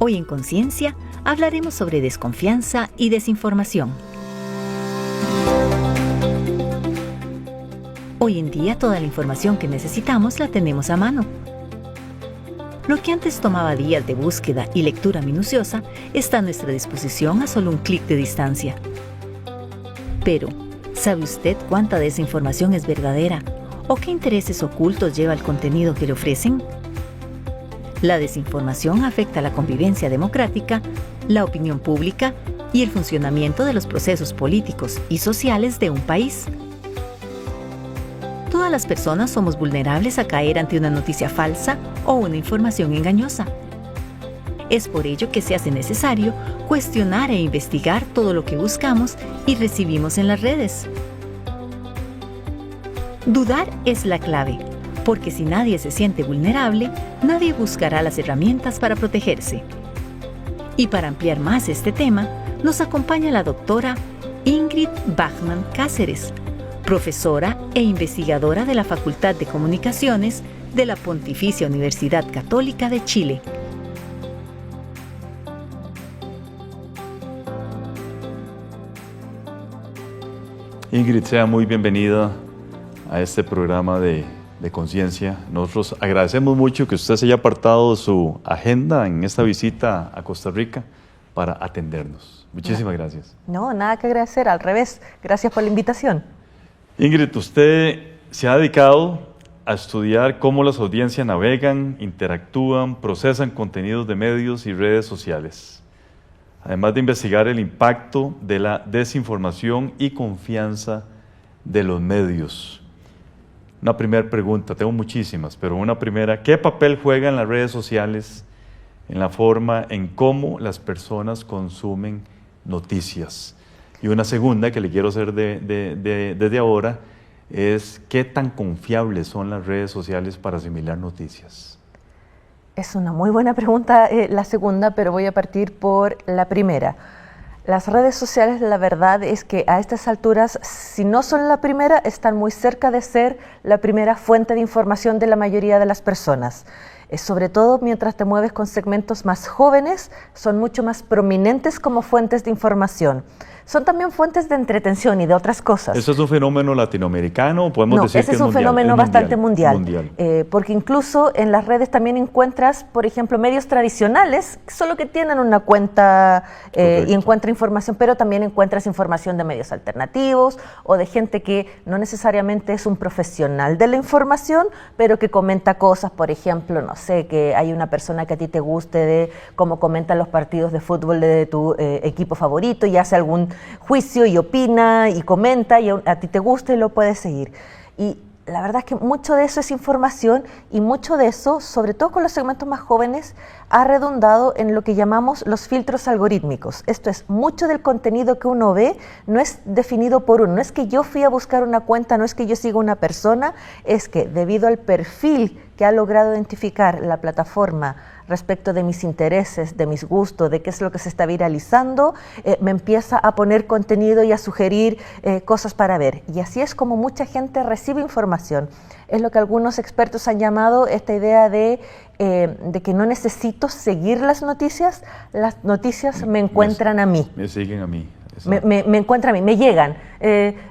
Hoy en Conciencia hablaremos sobre desconfianza y desinformación. Hoy en día toda la información que necesitamos la tenemos a mano. Lo que antes tomaba días de búsqueda y lectura minuciosa está a nuestra disposición a solo un clic de distancia. Pero, ¿sabe usted cuánta desinformación es verdadera o qué intereses ocultos lleva el contenido que le ofrecen? La desinformación afecta la convivencia democrática, la opinión pública y el funcionamiento de los procesos políticos y sociales de un país. Todas las personas somos vulnerables a caer ante una noticia falsa o una información engañosa. Es por ello que se hace necesario cuestionar e investigar todo lo que buscamos y recibimos en las redes. Dudar es la clave, porque si nadie se siente vulnerable, nadie buscará las herramientas para protegerse. Y para ampliar más este tema, nos acompaña la doctora Ingrid Bachmann Cáceres, profesora e investigadora de la Facultad de Comunicaciones de la Pontificia Universidad Católica de Chile. Ingrid, sea muy bienvenida a este programa de Conciencia. Nosotros agradecemos mucho que usted se haya apartado de su agenda en esta visita a Costa Rica para atendernos. Muchísimas gracias. No, nada que agradecer, al revés. Gracias por la invitación. Ingrid, usted se ha dedicado a estudiar cómo las audiencias navegan, interactúan, procesan contenidos de medios y redes sociales, además de investigar el impacto de la desinformación y confianza de los medios. Una primera pregunta, tengo muchísimas, pero una primera, ¿qué papel juegan las redes sociales en la forma en cómo las personas consumen noticias? Y una segunda que le quiero hacer desde ahora es, ¿qué tan confiables son las redes sociales para asimilar noticias? Es una muy buena pregunta la segunda, pero voy a partir por la primera. Las redes sociales, la verdad es que a estas alturas, si no son la primera, están muy cerca de ser la primera fuente de información de la mayoría de las personas. Sobre todo mientras te mueves con segmentos más jóvenes, son mucho más prominentes como fuentes de información. Son también fuentes de entretención y de otras cosas. ¿Eso es un fenómeno latinoamericano? ¿Podemos decir que es mundial? Ese es un fenómeno bastante mundial. Porque incluso en las redes también encuentras, por ejemplo, medios tradicionales, solo que tienen una cuenta y encuentran información, pero también encuentras información de medios alternativos o de gente que no necesariamente es un profesional de la información, pero que comenta cosas, por ejemplo, no sé, que hay una persona que a ti te guste de cómo comentan los partidos de fútbol de tu equipo favorito y hace algún juicio y opina y comenta y a ti te gusta y lo puedes seguir. Y la verdad es que mucho de eso es información y mucho de eso, sobre todo con los segmentos más jóvenes, ha redundado en lo que llamamos los filtros algorítmicos. Esto es, mucho del contenido que uno ve no es definido por uno, no es que yo fui a buscar una cuenta, no es que yo siga una persona, es que debido al perfil que ha logrado identificar la plataforma respecto de mis intereses, de mis gustos, de qué es lo que se está viralizando, me empieza a poner contenido y a sugerir cosas para ver. Y así es como mucha gente recibe información. Es lo que algunos expertos han llamado esta idea de que no necesito seguir las noticias me encuentran a mí. Me siguen a mí. Me encuentran a mí, me llegan.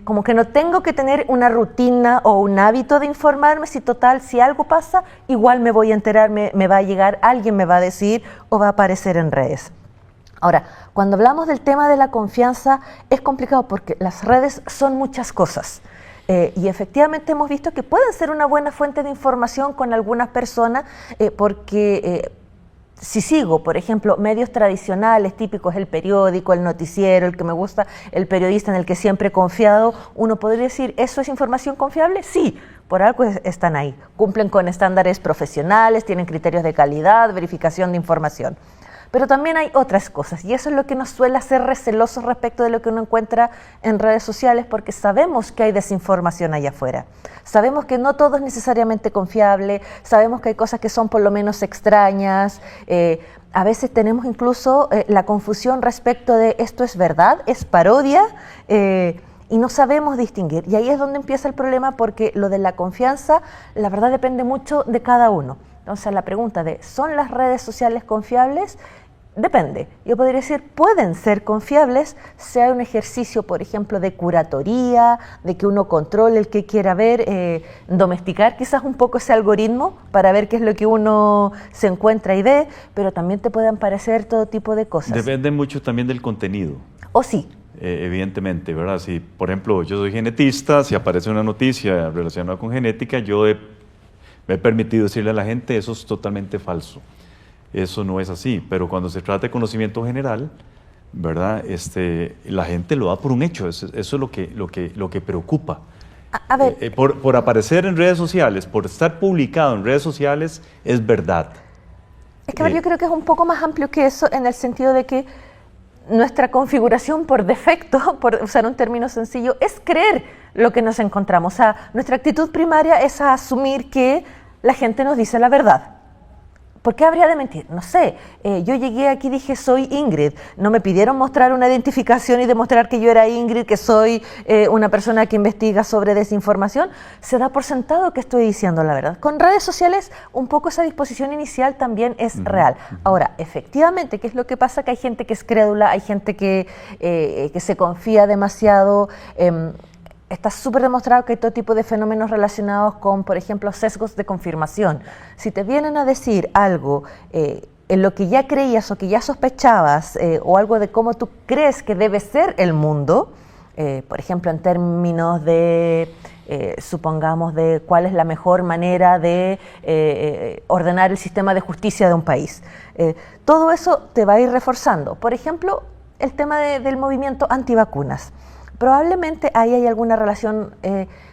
Como que no tengo que tener una rutina o un hábito de informarme, si algo pasa, igual me voy a enterar, me va a llegar, alguien me va a decir o va a aparecer en redes. Ahora, cuando hablamos del tema de la confianza, es complicado porque las redes son muchas cosas. Y efectivamente hemos visto que pueden ser una buena fuente de información con algunas personas porque si sigo, por ejemplo, medios tradicionales típicos, el periódico, el noticiero, el que me gusta, el periodista en el que siempre he confiado, uno podría decir, ¿eso es información confiable? Sí, por algo están ahí. Cumplen con estándares profesionales, tienen criterios de calidad, verificación de información. Pero también hay otras cosas, y eso es lo que nos suele hacer recelosos respecto de lo que uno encuentra en redes sociales, porque sabemos que hay desinformación allá afuera. Sabemos que no todo es necesariamente confiable, sabemos que hay cosas que son por lo menos extrañas, a veces tenemos incluso la confusión respecto de esto es verdad, es parodia, y no sabemos distinguir. Y ahí es donde empieza el problema, porque lo de la confianza, la verdad depende mucho de cada uno. Entonces la pregunta de, ¿son las redes sociales confiables? Depende. Yo podría decir, pueden ser confiables si hay un ejercicio, por ejemplo, de curatoría, de que uno controle el que quiera ver, domesticar quizás un poco ese algoritmo para ver qué es lo que uno se encuentra y ve, pero también te pueden parecer todo tipo de cosas. Depende mucho también del contenido. ¿O sí? Evidentemente, ¿verdad? Si, por ejemplo, yo soy genetista, si aparece una noticia relacionada con genética, me he permitido decirle a la gente, eso es totalmente falso. Eso no es así, pero cuando se trata de conocimiento general, ¿verdad? La gente lo da por un hecho, eso es lo que preocupa. A ver. Por aparecer en redes sociales, por estar publicado en redes sociales, es verdad. Es que yo creo que es un poco más amplio que eso, en el sentido de que nuestra configuración por defecto, por usar un término sencillo, es creer lo que nos encontramos. O sea, nuestra actitud primaria es a asumir que la gente nos dice la verdad. ¿Por qué habría de mentir? No sé, yo llegué aquí y dije soy Ingrid, no me pidieron mostrar una identificación y demostrar que yo era Ingrid, que soy una persona que investiga sobre desinformación, se da por sentado que estoy diciendo la verdad. Con redes sociales un poco esa disposición inicial también es real. Ahora, efectivamente, ¿qué es lo que pasa? Que hay gente que es crédula, hay gente que se confía demasiado. Está súper demostrado que hay todo tipo de fenómenos relacionados con, por ejemplo, sesgos de confirmación. Si te vienen a decir algo en lo que ya creías o que ya sospechabas, o algo de cómo tú crees que debe ser el mundo, por ejemplo, en términos de, supongamos, de cuál es la mejor manera de ordenar el sistema de justicia de un país, todo eso te va a ir reforzando. Por ejemplo, el tema del movimiento antivacunas. Probablemente ahí hay alguna relación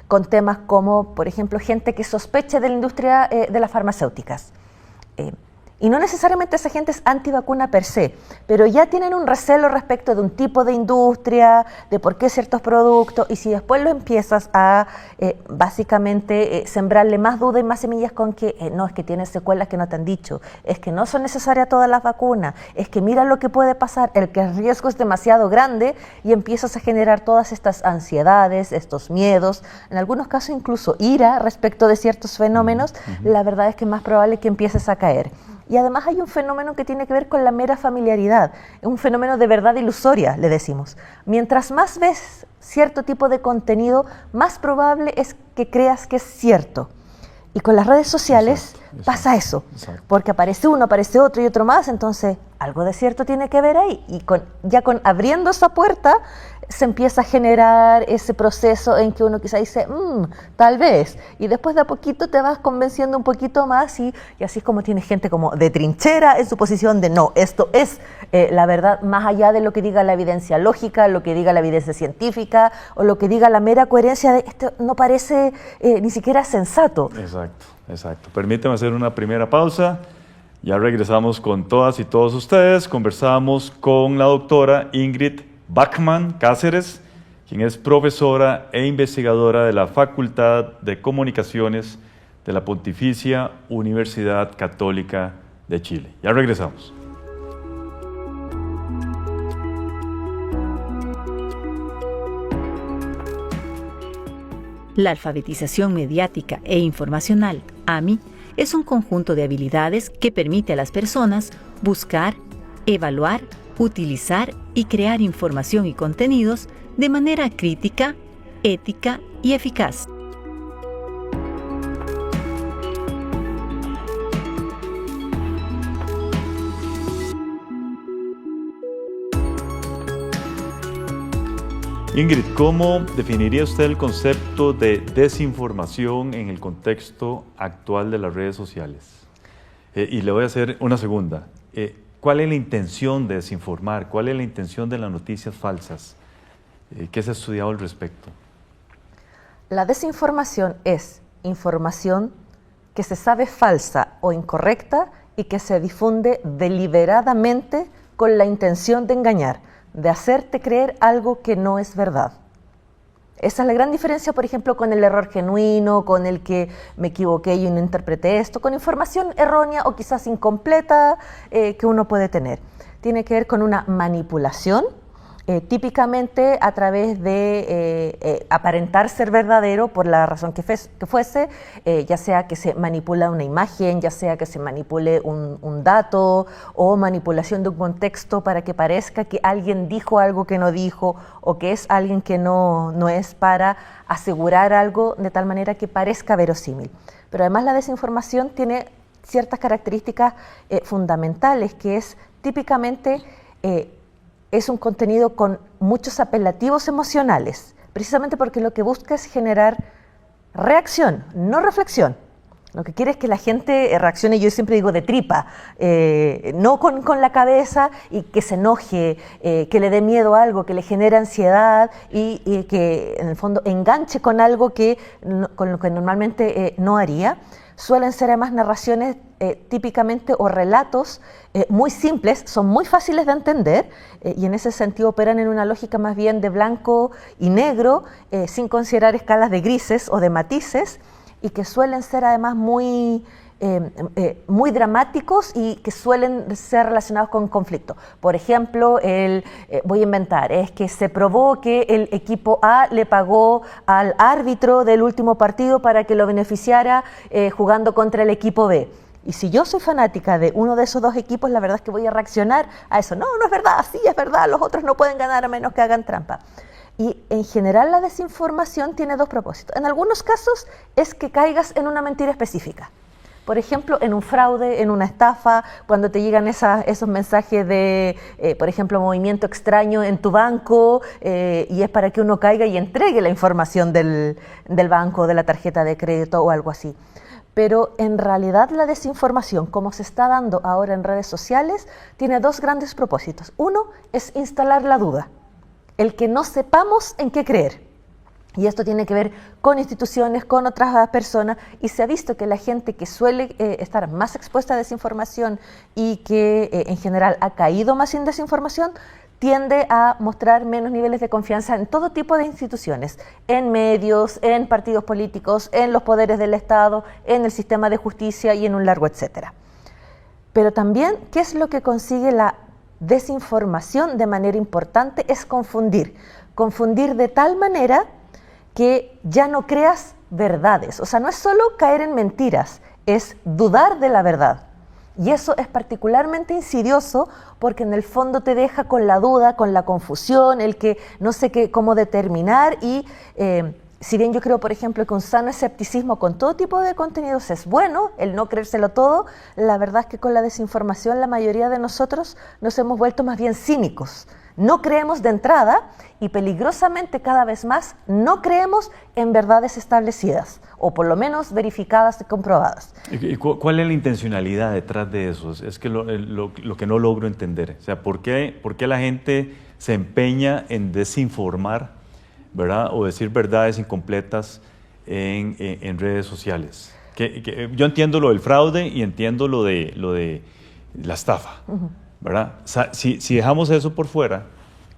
con temas como, por ejemplo, gente que sospecha de la industria de las farmacéuticas. Y no necesariamente esa gente es antivacuna per se, pero ya tienen un recelo respecto de un tipo de industria, de por qué ciertos productos, y si después lo empiezas a básicamente sembrarle más duda y más semillas con que no, es que tiene secuelas que no te han dicho, es que no son necesarias todas las vacunas, es que mira lo que puede pasar, el que el riesgo es demasiado grande, y empiezas a generar todas estas ansiedades, estos miedos, en algunos casos incluso ira respecto de ciertos fenómenos, la verdad es que es más probable que empieces a caer. Y además hay un fenómeno que tiene que ver con la mera familiaridad, es un fenómeno de verdad ilusoria, le decimos. Mientras más ves cierto tipo de contenido, más probable es que creas que es cierto. Y con las redes sociales pasa eso, porque aparece uno, aparece otro y otro más, entonces algo de cierto tiene que ver ahí. Y ya con abriendo esa puerta, se empieza a generar ese proceso en que uno quizá dice, tal vez, y después de a poquito te vas convenciendo un poquito más, y así es como tienes gente como de trinchera en su posición de no, esto es la verdad, más allá de lo que diga la evidencia lógica, lo que diga la evidencia científica, o lo que diga la mera coherencia de esto no parece ni siquiera sensato. Exacto. Permíteme hacer una primera pausa. Ya regresamos con todas y todos ustedes. Conversamos con la doctora Ingrid Bachmann Cáceres, quien es profesora e investigadora de la Facultad de Comunicaciones de la Pontificia Universidad Católica de Chile. Ya regresamos. La alfabetización mediática e informacional, AMI, es un conjunto de habilidades que permite a las personas buscar, evaluar, utilizar y crear información y contenidos de manera crítica, ética y eficaz. Ingrid, ¿cómo definiría usted el concepto de desinformación en el contexto actual de las redes sociales? Y le voy a hacer una segunda. ¿Cuál es la intención de desinformar? ¿Cuál es la intención de las noticias falsas? ¿Qué se ha estudiado al respecto? La desinformación es información que se sabe falsa o incorrecta y que se difunde deliberadamente con la intención de engañar, de hacerte creer algo que no es verdad. Esa es la gran diferencia, por ejemplo, con el error genuino, con el que me equivoqué y no interpreté esto, con información errónea o quizás incompleta que uno puede tener. Tiene que ver con una manipulación típicamente a través de aparentar ser verdadero por la razón que fuese, ya sea que se manipula una imagen, ya sea que se manipule un dato o manipulación de un contexto para que parezca que alguien dijo algo que no dijo o que es alguien que no es, para asegurar algo de tal manera que parezca verosímil. Pero además la desinformación tiene ciertas características fundamentales, que es típicamente es un contenido con muchos apelativos emocionales, precisamente porque lo que busca es generar reacción, no reflexión. Lo que quiere es que la gente reaccione, yo siempre digo de tripa, no con la cabeza, y que se enoje, que le dé miedo a algo, que le genere ansiedad y que en el fondo enganche con algo con lo que normalmente no haría. Suelen ser además narraciones típicamente o relatos muy simples, son muy fáciles de entender y en ese sentido operan en una lógica más bien de blanco y negro, sin considerar escalas de grises o de matices, y que suelen ser además muy dramáticos y que suelen ser relacionados con conflicto. Por ejemplo, voy a inventar, es que se probó que el equipo A le pagó al árbitro del último partido para que lo beneficiara jugando contra el equipo B. Y si yo soy fanática de uno de esos dos equipos, la verdad es que voy a reaccionar a eso. No es verdad, sí es verdad, los otros no pueden ganar a menos que hagan trampa. Y en general la desinformación tiene dos propósitos. En algunos casos es que caigas en una mentira específica. Por ejemplo, en un fraude, en una estafa, cuando te llegan esos mensajes de, por ejemplo, movimiento extraño en tu banco, y es para que uno caiga y entregue la información del banco, de la tarjeta de crédito o algo así. Pero en realidad la desinformación, como se está dando ahora en redes sociales, tiene dos grandes propósitos. Uno es instalar la duda, el que no sepamos en qué creer. Y esto tiene que ver con instituciones, con otras personas, y se ha visto que la gente que suele estar más expuesta a desinformación y que en general ha caído más en desinformación, tiende a mostrar menos niveles de confianza en todo tipo de instituciones, en medios, en partidos políticos, en los poderes del Estado, en el sistema de justicia y en un largo etcétera. Pero también, ¿qué es lo que consigue la desinformación de manera importante? Es confundir de tal manera que ya no creas verdades. O sea, no es solo caer en mentiras, es dudar de la verdad. Y eso es particularmente insidioso porque en el fondo te deja con la duda, con la confusión, el que no sé cómo determinar. Y si bien yo creo, por ejemplo, que un sano escepticismo con todo tipo de contenidos es bueno, el no creérselo todo, la verdad es que con la desinformación la mayoría de nosotros nos hemos vuelto más bien cínicos. No creemos de entrada y peligrosamente cada vez más no creemos en verdades establecidas o por lo menos verificadas y comprobadas. ¿Y cuál es la intencionalidad detrás de eso? Es que lo que no logro entender. O sea, ¿por qué la gente se empeña en desinformar, ¿verdad? O decir verdades incompletas en redes sociales? Yo entiendo lo del fraude y entiendo lo de la estafa. Uh-huh. ¿Verdad? Si dejamos eso por fuera,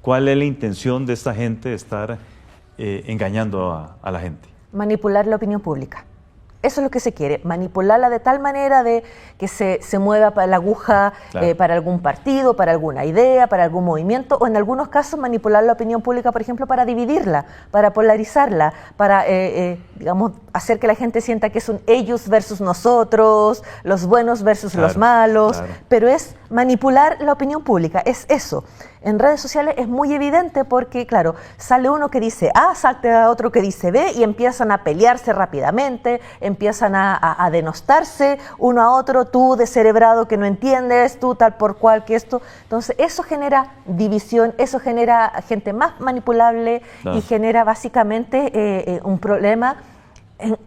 ¿cuál es la intención de esta gente de estar engañando a la gente? Manipular la opinión pública. Eso es lo que se quiere, manipularla de tal manera de que se mueva para la aguja, claro, para algún partido, para alguna idea, para algún movimiento, o en algunos casos manipular la opinión pública, por ejemplo, para dividirla, para polarizarla, para, digamos, hacer que la gente sienta que es un ellos versus nosotros, los buenos versus los malos, claro. Pero es manipular la opinión pública, es eso. En redes sociales es muy evidente porque, claro, sale uno que dice A, salta otro que dice B y empiezan a pelearse rápidamente, empiezan a denostarse uno a otro, tú descerebrado que no entiendes, tú tal por cual que esto. Entonces eso genera división, eso genera gente más manipulable, claro, y genera básicamente un problema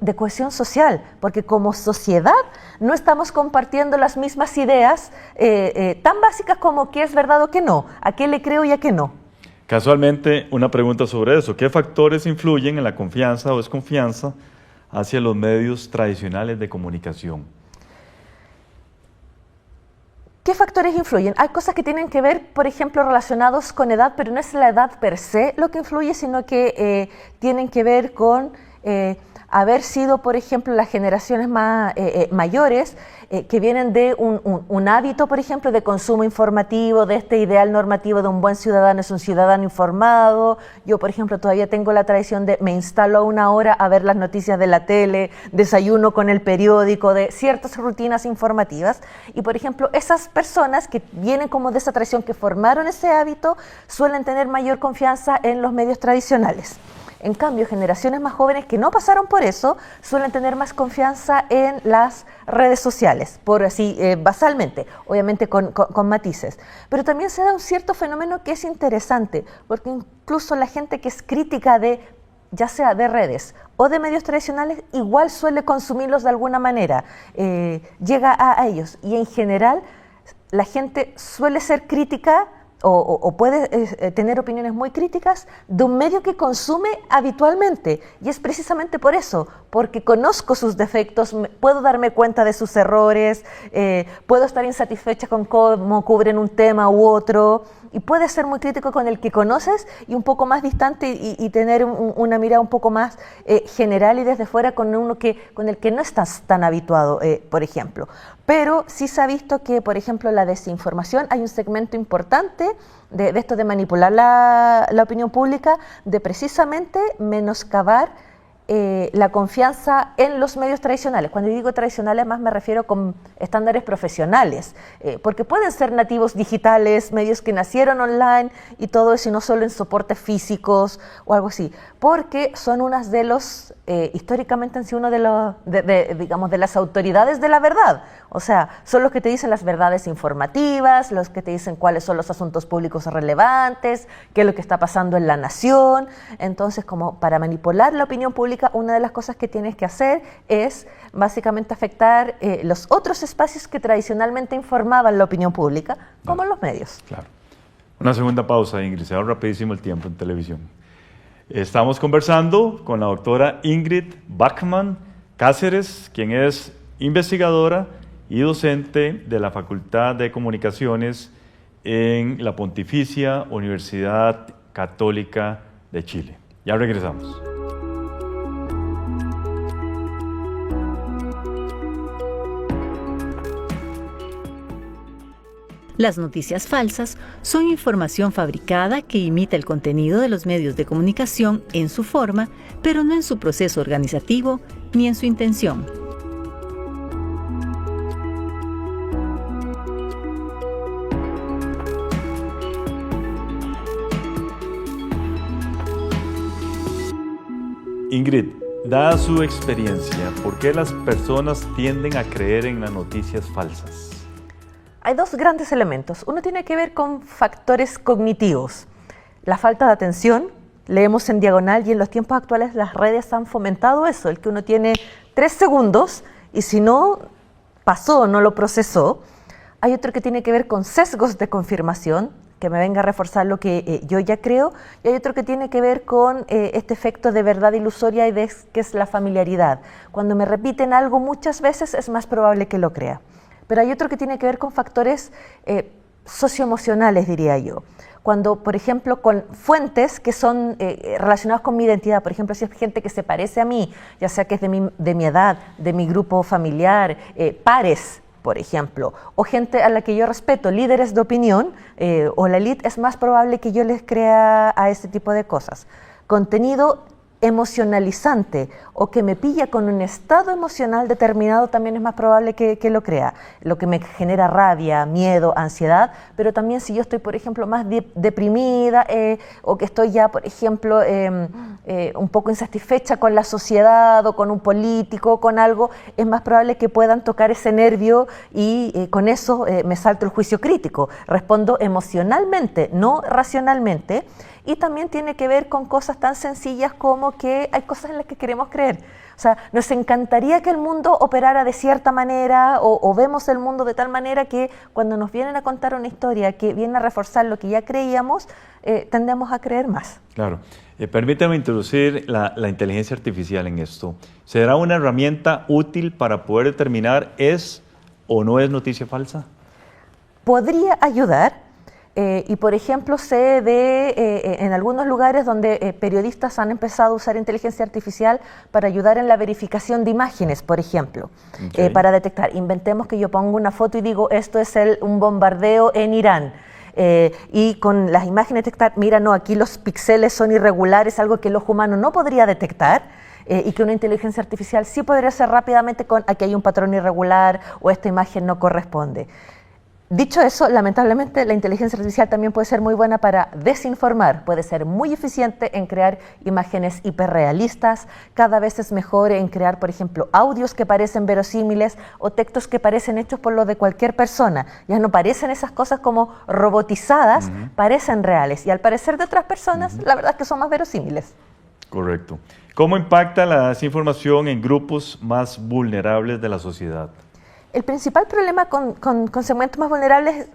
de cohesión social, porque como sociedad no estamos compartiendo las mismas ideas tan básicas como qué es verdad o qué no, a qué le creo y a qué no. Casualmente, una pregunta sobre eso. ¿Qué factores influyen en la confianza o desconfianza hacia los medios tradicionales de comunicación? ¿Qué factores influyen? Hay cosas que tienen que ver, por ejemplo, relacionados con edad, pero no es la edad per se lo que influye, sino que tienen que ver con haber sido, por ejemplo, las generaciones más mayores que vienen de un hábito, por ejemplo, de consumo informativo, de este ideal normativo de un buen ciudadano es un ciudadano informado. Yo, por ejemplo, todavía tengo la tradición de me instalo a una hora a ver las noticias de la tele, desayuno con el periódico, de ciertas rutinas informativas. Y, por ejemplo, esas personas que vienen como de esa tradición, que formaron ese hábito, suelen tener mayor confianza en los medios tradicionales. En cambio, generaciones más jóvenes que no pasaron por eso suelen tener más confianza en las redes sociales, por así basalmente, obviamente con matices. Pero también se da un cierto fenómeno que es interesante, porque incluso la gente que es crítica de, ya sea de redes o de medios tradicionales, igual suele consumirlos de alguna manera, llega a ellos. Y en general, la gente suele ser crítica o puede tener opiniones muy críticas de un medio que consume habitualmente. Y es precisamente por eso, porque conozco sus defectos, puedo darme cuenta de sus errores, puedo estar insatisfecha con cómo cubren un tema u otro, y puedes ser muy crítico con el que conoces y un poco más distante y tener una mirada un poco más general y desde fuera con el que no estás tan habituado, por ejemplo. Pero sí se ha visto que, por ejemplo, la desinformación, hay un segmento importante de esto de manipular la opinión pública, de precisamente menoscabar la confianza en los medios tradicionales. Cuando digo tradicionales, más me refiero con estándares profesionales, porque pueden ser nativos digitales, medios que nacieron online y todo eso, y no solo en soportes físicos o algo así, porque son unas de los, históricamente han sido uno de los, digamos, de las autoridades de la verdad. O sea, son los que te dicen las verdades informativas, los que te dicen cuáles son los asuntos públicos relevantes, qué es lo que está pasando en la nación. Entonces, como para manipular la opinión pública, una de las cosas que tienes que hacer es básicamente afectar los otros espacios que tradicionalmente informaban la opinión pública, como los medios. Claro. Una segunda pausa, Ingrid, se va rapidísimo el tiempo en televisión. Estamos conversando con la doctora Ingrid Bachmann Cáceres, quien es investigadora y docente de la Facultad de Comunicaciones en la Pontificia Universidad Católica de Chile. Ya regresamos. Las noticias falsas son información fabricada que imita el contenido de los medios de comunicación en su forma, pero no en su proceso organizativo ni en su intención. Ingrid, dada su experiencia, ¿por qué las personas tienden a creer en las noticias falsas? Hay dos grandes elementos. Uno tiene que ver con factores cognitivos. La falta de atención, leemos en diagonal, y en los tiempos actuales las redes han fomentado eso, el que uno tiene 3 segundos y si no pasó, no lo procesó. Hay otro que tiene que ver con sesgos de confirmación, que me venga a reforzar lo que yo ya creo, y hay otro que tiene que ver con este efecto de verdad ilusoria y que es la familiaridad. Cuando me repiten algo muchas veces es más probable que lo crea. Pero hay otro que tiene que ver con factores socioemocionales, diría yo. Cuando, por ejemplo, con fuentes que son relacionadas con mi identidad, por ejemplo, si es gente que se parece a mí, ya sea que es de mi edad, de mi grupo familiar, pares, por ejemplo, o gente a la que yo respeto, líderes de opinión, o la elite, es más probable que yo les crea a ese tipo de cosas. Contenido emocionalizante o que me pilla con un estado emocional determinado también es más probable que lo crea, lo que me genera rabia, miedo, ansiedad, pero también si yo estoy, por ejemplo, más deprimida o que estoy ya, por ejemplo, un poco insatisfecha con la sociedad o con un político o con algo, es más probable que puedan tocar ese nervio y con eso me salto el juicio crítico, respondo emocionalmente, no racionalmente. Y también tiene que ver con cosas tan sencillas como que hay cosas en las que queremos creer. O sea, nos encantaría que el mundo operara de cierta manera o vemos el mundo de tal manera que cuando nos vienen a contar una historia que viene a reforzar lo que ya creíamos, tendemos a creer más. Claro. Permítame introducir la inteligencia artificial en esto. ¿Será una herramienta útil para poder determinar es o no es noticia falsa? Podría ayudar. Y por ejemplo, sé de en algunos lugares donde periodistas han empezado a usar inteligencia artificial para ayudar en la verificación de imágenes, por ejemplo, para detectar. Inventemos que yo pongo una foto y digo, esto es un bombardeo en Irán. Y con las imágenes detectar, mira, no, aquí los píxeles son irregulares, algo que el ojo humano no podría detectar. Y que una inteligencia artificial sí podría hacer rápidamente con aquí hay un patrón irregular o esta imagen no corresponde. Dicho eso, lamentablemente la inteligencia artificial también puede ser muy buena para desinformar, puede ser muy eficiente en crear imágenes hiperrealistas, cada vez es mejor en crear, por ejemplo, audios que parecen verosímiles o textos que parecen hechos por lo de cualquier persona. Ya no parecen esas cosas como robotizadas, parecen reales y al parecer de otras personas, la verdad es que son más verosímiles. Correcto. ¿Cómo impacta la desinformación en grupos más vulnerables de la sociedad? El principal problema con segmentos más vulnerables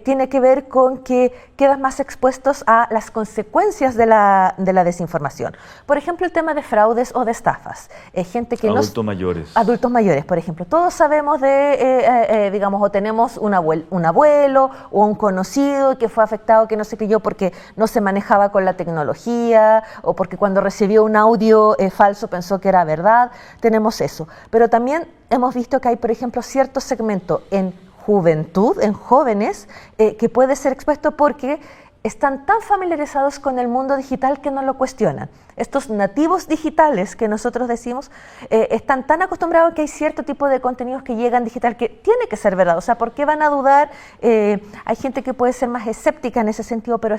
tiene que ver con que quedan más expuestos a las consecuencias de la desinformación. Por ejemplo, el tema de fraudes o de estafas. Gente que adultos mayores. Adultos mayores, por ejemplo. Todos sabemos de, digamos, o tenemos un abuelo o un conocido que fue afectado, que no se creyó porque no se manejaba con la tecnología o porque cuando recibió un audio falso pensó que era verdad. Tenemos eso. Pero también hemos visto que hay, por ejemplo, cierto segmento en juventud, en jóvenes, que puede ser expuesto porque están tan familiarizados con el mundo digital que no lo cuestionan. Estos nativos digitales que nosotros decimos están tan acostumbrados que hay cierto tipo de contenidos que llegan digital que tiene que ser verdad. O sea, ¿por qué van a dudar? Hay gente que puede ser más escéptica en ese sentido, pero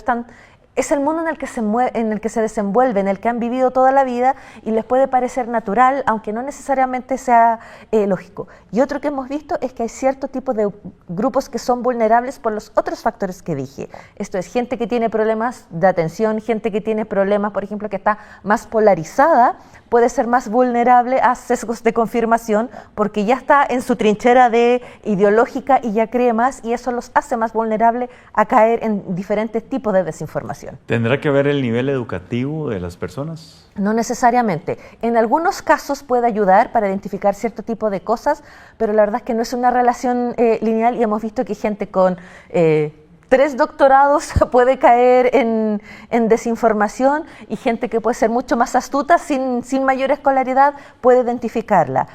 es el mundo en el que se desenvuelve, en el que han vivido toda la vida y les puede parecer natural, aunque no necesariamente sea lógico. Y otro que hemos visto es que hay cierto tipo de grupos que son vulnerables por los otros factores que dije. Esto es gente que tiene problemas de atención, gente que tiene problemas, por ejemplo, que está más polarizada, puede ser más vulnerable a sesgos de confirmación porque ya está en su trinchera ideológica y ya cree más y eso los hace más vulnerables a caer en diferentes tipos de desinformación. ¿Tendrá que ver el nivel educativo de las personas? No necesariamente. En algunos casos puede ayudar para identificar cierto tipo de cosas, pero la verdad es que no es una relación lineal y hemos visto que gente con 3 doctorados puede caer en desinformación y gente que puede ser mucho más astuta sin mayor escolaridad puede identificarla.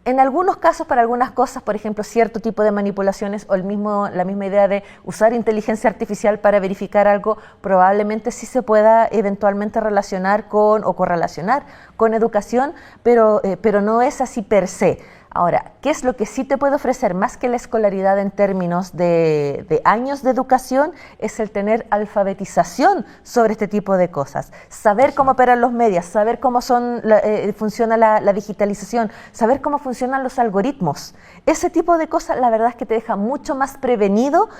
En algunos casos, para algunas cosas, por ejemplo, cierto tipo de manipulaciones o la misma idea de usar inteligencia artificial para verificar algo, probablemente sí se pueda eventualmente relacionar o correlacionar con educación, pero no es así per se. Ahora, ¿qué es lo que sí te puede ofrecer más que la escolaridad en términos de años de educación? Es el tener alfabetización sobre este tipo de cosas. Saber cómo operan los medios, saber cómo funciona la digitalización, saber cómo funcionan los algoritmos. Ese tipo de cosas, la verdad es que te deja mucho más prevenido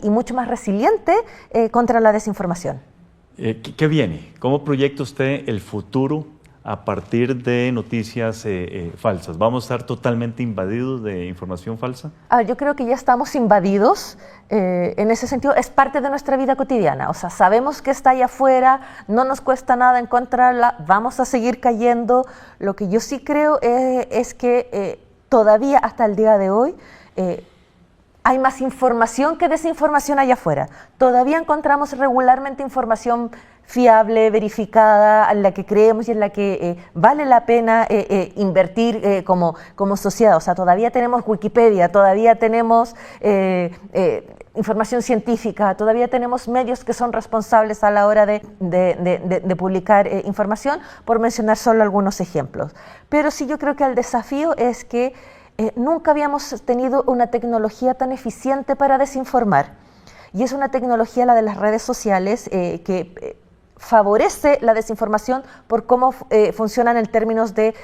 y mucho más resiliente contra la desinformación. ¿Qué viene? ¿Cómo proyecta usted el futuro a partir de noticias falsas? ¿Vamos a estar totalmente invadidos de información falsa? Yo creo que ya estamos invadidos. En ese sentido, es parte de nuestra vida cotidiana. O sea, sabemos que está allá afuera, no nos cuesta nada encontrarla, vamos a seguir cayendo. Lo que yo sí creo es que todavía hasta el día de hoy hay más información que desinformación allá afuera. Todavía encontramos regularmente información fiable, verificada, en la que creemos y en la que vale la pena invertir como sociedad. O sea, todavía tenemos Wikipedia, todavía tenemos información científica, todavía tenemos medios que son responsables a la hora de publicar información, por mencionar solo algunos ejemplos. Pero sí, yo creo que el desafío es que nunca habíamos tenido una tecnología tan eficiente para desinformar. Y es una tecnología, la de las redes sociales, que favorece la desinformación por cómo funcionan en términos de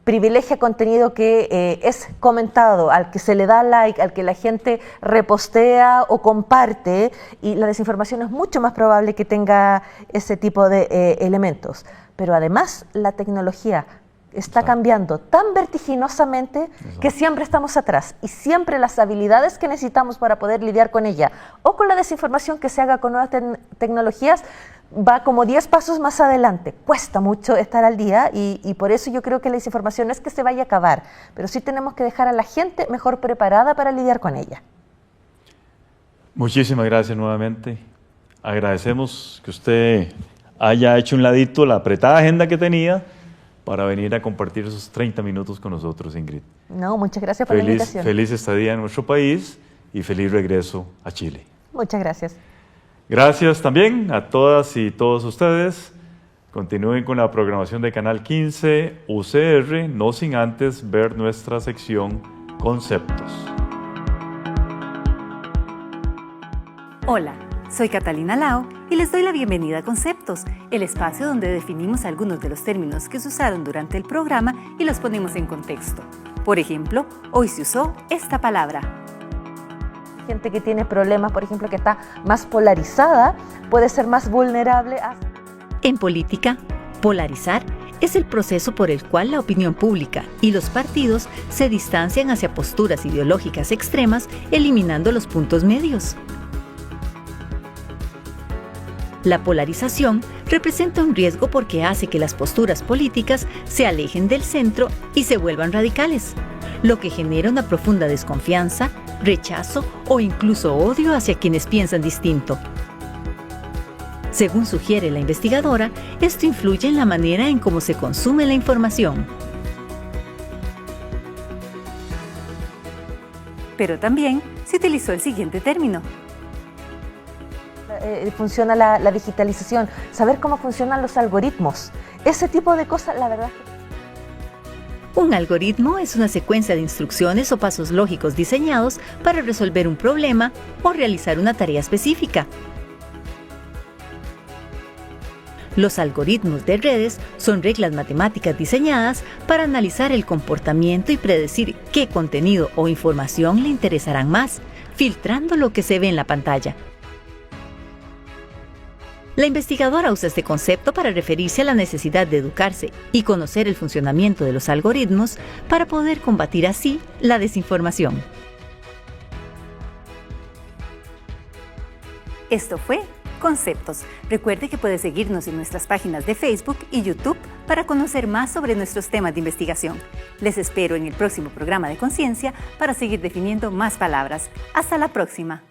privilegia contenido que es comentado, al que se le da like, al que la gente repostea o comparte, y la desinformación es mucho más probable que tenga ese tipo de elementos. Pero además la tecnología está cambiando tan vertiginosamente que siempre estamos atrás y siempre las habilidades que necesitamos para poder lidiar con ella o con la desinformación que se haga con nuevas tecnologías va como 10 pasos más adelante. Cuesta mucho estar al día y por eso yo creo que la desinformación no es que se vaya a acabar, pero sí tenemos que dejar a la gente mejor preparada para lidiar con ella. Muchísimas gracias nuevamente. Agradecemos que usted haya hecho un ladito la apretada agenda que tenía para venir a compartir esos 30 minutos con nosotros, Ingrid. No, muchas gracias por la invitación. Feliz estadía en nuestro país y feliz regreso a Chile. Muchas gracias. Gracias también a todas y todos ustedes. Continúen con la programación de Canal 15 UCR, no sin antes ver nuestra sección Conceptos. Hola, soy Catalina Lao y les doy la bienvenida a Conceptos, el espacio donde definimos algunos de los términos que se usaron durante el programa y los ponemos en contexto. Por ejemplo, hoy se usó esta palabra. Gente que tiene problemas, por ejemplo, que está más polarizada, puede ser más vulnerable a... En política, polarizar es el proceso por el cual la opinión pública y los partidos se distancian hacia posturas ideológicas extremas, eliminando los puntos medios. La polarización representa un riesgo porque hace que las posturas políticas se alejen del centro y se vuelvan radicales, lo que genera una profunda desconfianza, rechazo o incluso odio hacia quienes piensan distinto. Según sugiere la investigadora, esto influye en la manera en cómo se consume la información. Pero también se utilizó el siguiente término. Funciona la digitalización, saber cómo funcionan los algoritmos, ese tipo de cosas, la verdad. Un algoritmo es una secuencia de instrucciones o pasos lógicos diseñados para resolver un problema o realizar una tarea específica. Los algoritmos de redes son reglas matemáticas diseñadas para analizar el comportamiento y predecir qué contenido o información le interesarán más, filtrando lo que se ve en la pantalla. La investigadora usa este concepto para referirse a la necesidad de educarse y conocer el funcionamiento de los algoritmos para poder combatir así la desinformación. Esto fue Conceptos. Recuerde que puede seguirnos en nuestras páginas de Facebook y YouTube para conocer más sobre nuestros temas de investigación. Les espero en el próximo programa de Conciencia para seguir definiendo más palabras. Hasta la próxima.